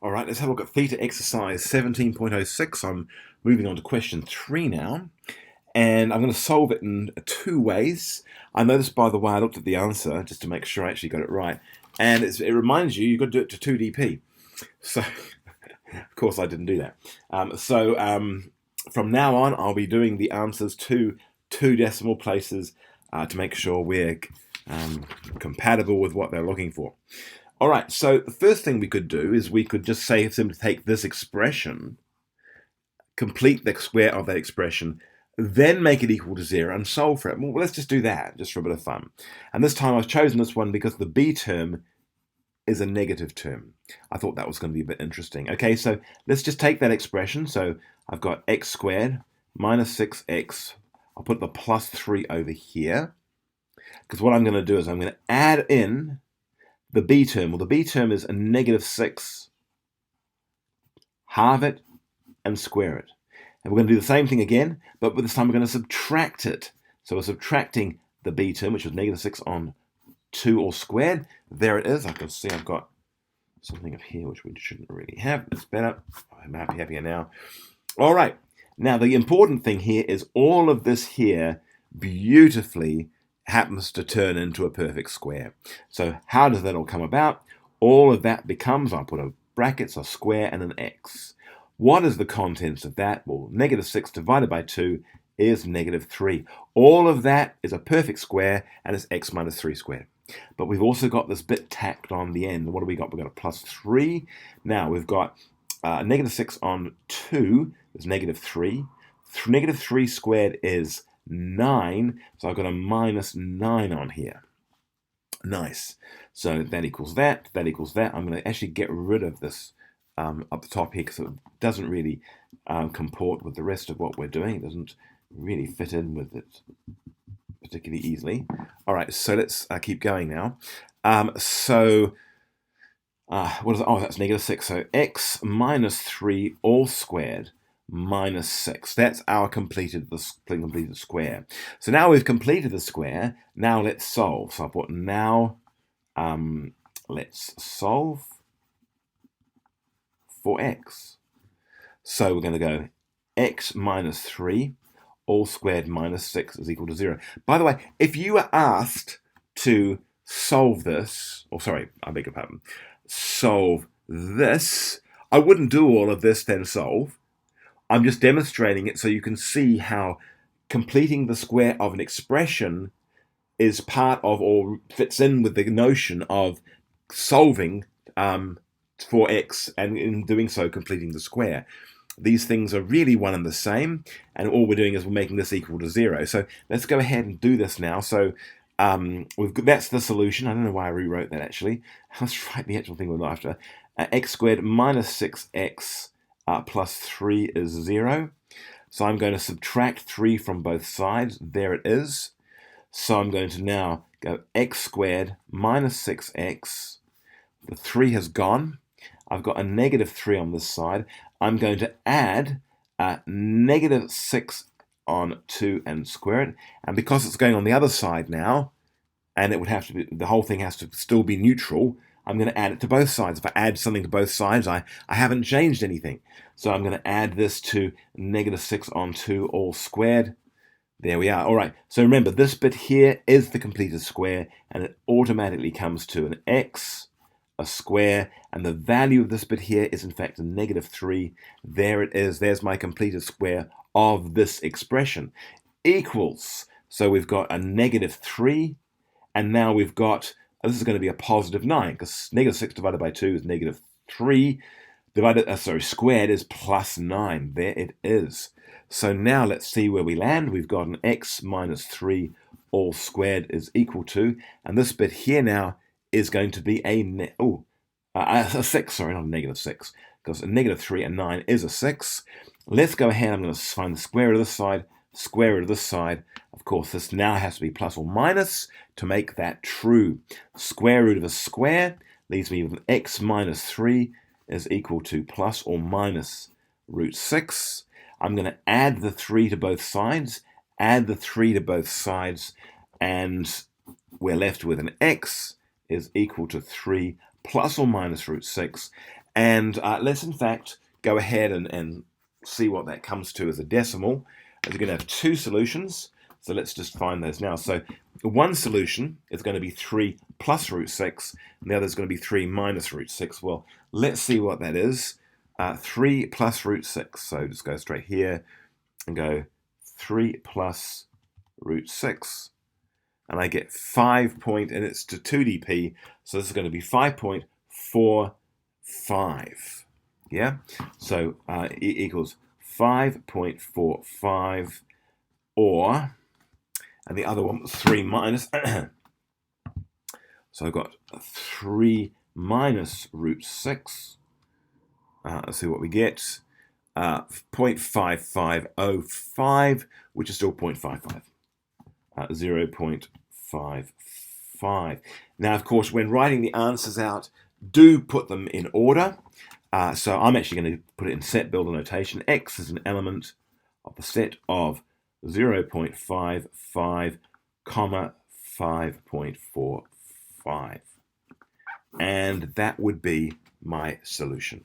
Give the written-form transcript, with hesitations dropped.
All right, let's have a look at theta exercise 17.06. I'm moving on to question 3 now, and I'm going to solve it in two ways. I noticed, by the way, I looked at the answer just to make sure I actually got it right, and it reminds you, you've got to do it to 2dp. So, of course, I didn't do that. From now on, I'll be doing the answers to 2 decimal places to make sure we're compatible with what they're looking for. All right, so the first thing we could do is we could just say simply take this expression, complete the square of that expression, then make it equal to 0 and solve for it. Well, let's just do that, just for a bit of fun. And this time I've chosen this one because the b term is a negative term. I thought that was going to be a bit interesting. Okay, so let's just take that expression. So I've got x squared minus 6x. I'll put the plus 3 over here, because what I'm going to do is I'm going to add in the b term. Well, the b term is a negative 6, halve it, and square it. And we're going to do the same thing again, but this time we're going to subtract it. So we're subtracting the b term, which is negative 6 on 2 all squared. There it is. I can see I've got something up here which we shouldn't really have. It's better. I'm happier now. All right. Now, the important thing here is all of this here beautifully happens to turn into a perfect square. So how does that all come about? All of that becomes, I'll put a brackets, a square, and an x. What is the contents of that? Well, negative 6 divided by 2 is negative 3. All of that is a perfect square, and it's x minus 3 squared. But we've also got this bit tacked on the end. What do we got? We've got a plus 3. Now we've got negative 6 on 2 is negative 3. Negative 3 squared is 9, so I've got a minus 9 on here. Nice. So that equals that, that equals that. I'm going to actually get rid of this up the top here because it doesn't really comport with the rest of what we're doing. It doesn't really fit in with it particularly easily. All right, so let's keep going now. What is it? Oh, that's negative 6. So x minus 3 all squared minus 6. That's our completed square. So now we've completed the square. Now let's solve. So I'll put now, let's solve for x. So we're going to go x minus 3 all squared minus 6 is equal to 0. By the way, if you were asked to solve this, or sorry, I beg your pardon, solve this, I wouldn't do all of this then solve. I'm just demonstrating it so you can see how completing the square of an expression is part of or fits in with the notion of solving for x, and in doing so completing the square. These things are really one and the same, and all we're doing is we're making this equal to 0. So let's go ahead and do this now. So that's the solution. I don't know why I rewrote that actually. Let's write the actual thing we're after. X squared minus 6x plus 3 is 0. So I'm going to subtract 3 from both sides. There it is. So I'm going to now go x squared minus 6x. The 3 has gone. I've got a negative 3 on this side. I'm going to add negative 6 on 2 and square it. And because it's going on the other side now, and it would have to be, the whole thing has to still be neutral, I'm going to add it to both sides. If I add something to both sides, I haven't changed anything. So I'm going to add this to negative 6 on 2 all squared. There we are. All right, so remember, this bit here is the completed square, and it automatically comes to an x, a square, and the value of this bit here is in fact a negative 3. There it is. There's my completed square of this expression. Equals, so we've got a negative 3, and now we've got, this is going to be a positive 9, because negative 6 divided by 2 is negative 3, squared is plus 9. There it is. So now let's see where we land. We've got an x minus 3 all squared is equal to, and this bit here now is going to be a 6, sorry, not a negative 6, because a negative 3 and 9 is a 6. Let's go ahead. I'm going to find the square root of this side, square root of this side. Of course, this now has to be plus or minus to make that true. Square root of a square leaves me with x minus 3 is equal to plus or minus root 6. I'm going to add the 3 to both sides, add the 3 to both sides, and we're left with an x is equal to 3 plus or minus root 6. And let's in fact go ahead and see what that comes to as a decimal. We're going to have two solutions, so let's just find those now. So one solution is going to be 3 plus root 6, and the other is going to be 3 minus root 6. Well, let's see what that is. 3 plus root 6, so just go straight here and go 3 plus root 6. And I get 5 and it's to 2dp, so this is going to be 5.45. Yeah, so equals 5.45, or, and the other one was 3 minus, so I've got 3 minus root 6. Let's see what we get. 0.5505, which is still 0.55. 0.55. Now, of course, when writing the answers out, do put them in order. So I'm actually going to put it in set builder notation. X is an element of the set of 0.55, comma 5.45. And that would be my solution.